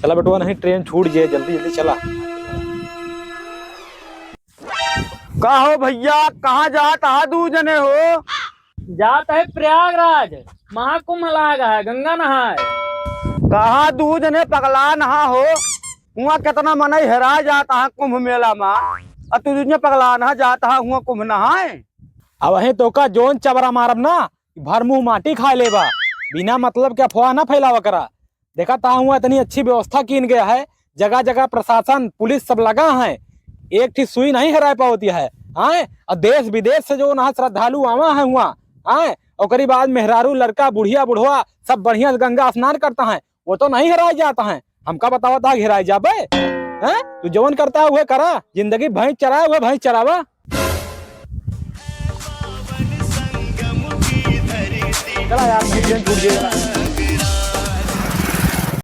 चला बेटुआ, नहीं ट्रेन छूट जाए, जल्दी जल्दी चला। का हो भैया, कहाँ जात हा दू जने हो? जात है प्रयागराज, महाकुंभ लागा है, गंगा नहाए। कहाँ दू जने पगला नहा हो? हुआ कितना मनई हेरा जाता है कुंभ मेला में, और तू दुनिया पगला नहा जाता है हुआ कुंभ नहाए। अब वही तो का जोन चबरा मारब ना, भर मुंह माटी खा लेबा, बिना मतलब के अफवाह ना फैलावा करा। देखा ता हुआ इतनी अच्छी व्यवस्था कीन गया है, जगह जगह प्रशासन पुलिस सब लगा है, एक ठीक सुई नहीं हरा पाती है। हाँ, और देश विदेश से जो ना श्रद्धालु आवा है हुआ, हाँ, और बाद मेहरारू लड़का बुढ़िया बुढ़वा सब बढ़िया गंगा स्नान करता है, वो तो नहीं हराया जाता है। हमका बतावा था घेराए जाबे हैं? तू जवन करता है वह करा, जिंदगी भैंस चराए हुए भैंस चरावा। चला यार, नहीं ट्रेन छूट गई।